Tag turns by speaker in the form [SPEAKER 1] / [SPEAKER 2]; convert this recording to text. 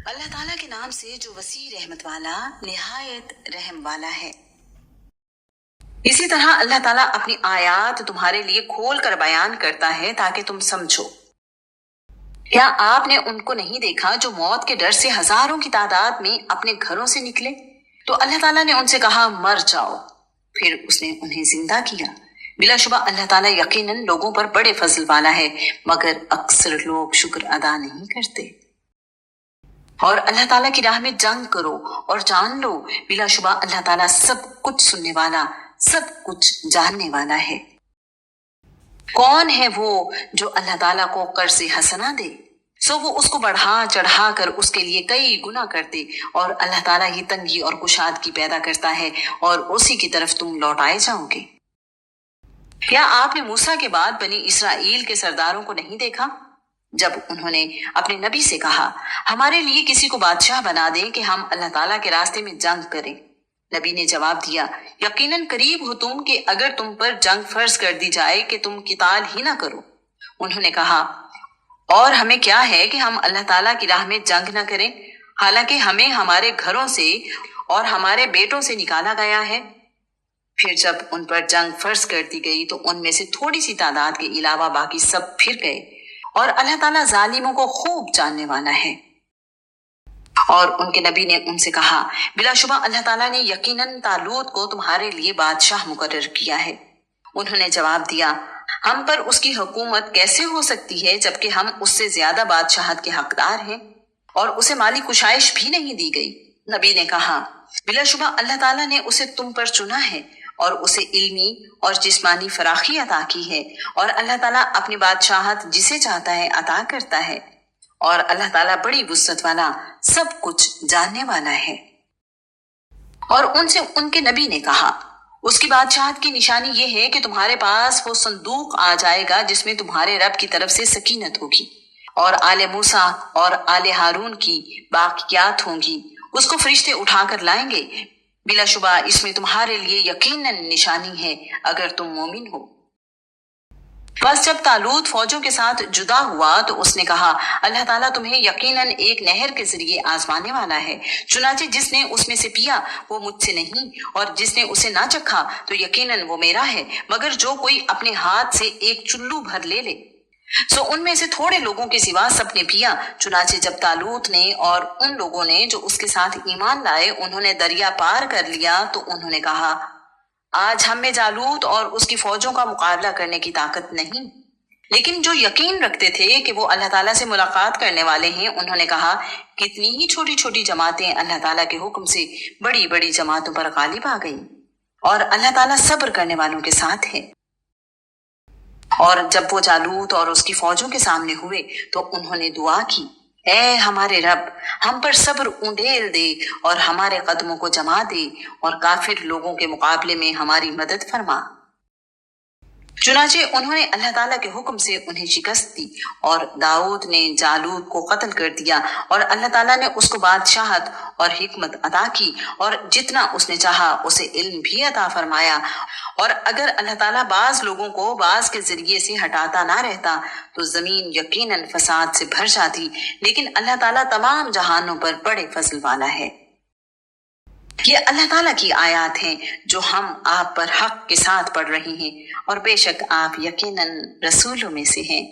[SPEAKER 1] اللہ تعالیٰ کے نام سے جو وسیع رحمت والا نہایت رحم والا ہے۔ اسی طرح اللہ تعالیٰ اپنی آیات تمہارے لیے کھول کر بیان کرتا ہے تاکہ تم سمجھو۔ کیا آپ نے ان کو نہیں دیکھا جو موت کے ڈر سے ہزاروں کی تعداد میں اپنے گھروں سے نکلے؟ تو اللہ تعالیٰ نے ان سے کہا مر جاؤ، پھر اس نے انہیں زندہ کیا۔ بلا شبہ اللہ تعالیٰ یقیناً لوگوں پر بڑے فضل والا ہے، مگر اکثر لوگ شکر ادا نہیں کرتے۔ اور اللہ تعالیٰ کی راہ میں جنگ کرو اور جان لو بلا شبہ اللہ تعالیٰ سب کچھ سننے والا، سب کچھ جاننے والا ہے۔ کون ہے وہ جو اللہ تعالیٰ کو قرض حسنہ دے سو وہ اس کو بڑھا چڑھا کر اس کے لیے کئی گنا کر دے، اور اللہ تعالیٰ ہی تنگی اور کشادگی پیدا کرتا ہے اور اسی کی طرف تم لوٹائے جاؤ گے۔ کیا آپ نے موسیٰ کے بعد بنی اسرائیل کے سرداروں کو نہیں دیکھا جب انہوں نے اپنے نبی سے کہا ہمارے لیے کسی کو بادشاہ بنا دیں کہ ہم اللہ تعالیٰ کے راستے میں جنگ کریں؟ نبی نے جواب دیا یقیناً قریب ہو تم کہ اگر تم پر جنگ فرض کر دی جائے کہ تم قتال ہی نہ کرو۔ انہوں نے کہا اور ہمیں کیا ہے کہ ہم اللہ تعالیٰ کی راہ میں جنگ نہ کریں، حالانکہ ہمیں ہمارے گھروں سے اور ہمارے بیٹوں سے نکالا گیا ہے۔ پھر جب ان پر جنگ فرض کر دی گئی تو ان میں سے تھوڑی سی تعداد کے علاوہ باقی سب پھر گئے، اور اللہ تعالیٰ ظالموں کو خوب جاننے والا ہے۔ اور ان کے نبی نے ان سے کہا بلا شبہ اللہ تعالیٰ نے یقیناً طالوت کو تمہارے لیے بادشاہ مقرر کیا ہے۔ انہوں نے جواب دیا ہم پر اس کی حکومت کیسے ہو سکتی ہے جبکہ ہم اس سے زیادہ بادشاہت کے حقدار ہیں، اور اسے مالی کشائش بھی نہیں دی گئی۔ نبی نے کہا بلا شبہ اللہ تعالیٰ نے اسے تم پر چنا ہے اور اسے علمی اور جسمانی فراخی عطا کی ہے، اور اللہ تعالیٰ اپنی بادشاہت جسے چاہتا ہے عطا کرتا ہے، اور اللہ تعالیٰ بڑی وسعت والا سب کچھ جاننے والا ہے۔ اور ان سے ان کے نبی نے کہا اس کی بادشاہت کی نشانی یہ ہے کہ تمہارے پاس وہ صندوق آ جائے گا جس میں تمہارے رب کی طرف سے سکینت ہوگی، اور آل موسیٰ اور آل ہارون کی باقیات ہوں گی، اس کو فرشتے اٹھا کر لائیں گے۔ بلا شبہ اس میں تمہارے لیے یقیناً نشانی ہے اگر تم مومن ہو۔ بس جب طالوت فوجوں کے ساتھ جدا ہوا تو اس نے کہا اللہ تعالیٰ تمہیں یقیناً ایک نہر کے ذریعے آزمانے والا ہے، چنانچہ جس نے اس میں سے پیا وہ مجھ سے نہیں، اور جس نے اسے نہ چکھا تو یقیناً وہ میرا ہے، مگر جو کوئی اپنے ہاتھ سے ایک چلو بھر لے لے۔ سو ان میں سے تھوڑے لوگوں کے سوا سب نے پیا۔ چنانچہ جب طالوت نے اور ان لوگوں نے جو اس کے ساتھ ایمان لائے انہوں نے دریا پار کر لیا تو انہوں نے کہا آج ہم میں جالوت اور اس کی فوجوں کا مقابلہ کرنے کی طاقت نہیں۔ لیکن جو یقین رکھتے تھے کہ وہ اللہ تعالیٰ سے ملاقات کرنے والے ہیں انہوں نے کہا کتنی ہی چھوٹی چھوٹی جماعتیں اللہ تعالیٰ کے حکم سے بڑی بڑی جماعتوں پر غالب آ گئیں، اور اللہ تعالیٰ صبر کرنے والوں کے ساتھ ہے۔ اور جب وہ جالوت اور اس کی فوجوں کے سامنے ہوئے تو انہوں نے دعا کی اے ہمارے رب ہم پر صبر اونڈیل دے اور ہمارے قدموں کو جما دے اور کافر لوگوں کے مقابلے میں ہماری مدد فرما۔ چنانچہ انہوں نے اللہ تعالیٰ کے حکم سے انہیں شکست دی، اور داؤد نے جالوت کو قتل کر دیا، اور اللہ تعالیٰ نے اس کو بادشاہت اور حکمت عطا کی، اور جتنا اس نے چاہا اسے علم بھی عطا فرمایا۔ اور اگر اللہ تعالیٰ بعض لوگوں کو بعض کے ذریعے سے ہٹاتا نہ رہتا تو زمین یقیناً فساد سے بھر جاتی، لیکن اللہ تعالیٰ تمام جہانوں پر بڑے فضل والا ہے۔ یہ اللہ تعالیٰ کی آیات ہیں جو ہم آپ پر حق کے ساتھ پڑھ رہے ہیں، اور بے شک آپ یقیناً رسولوں میں سے ہیں۔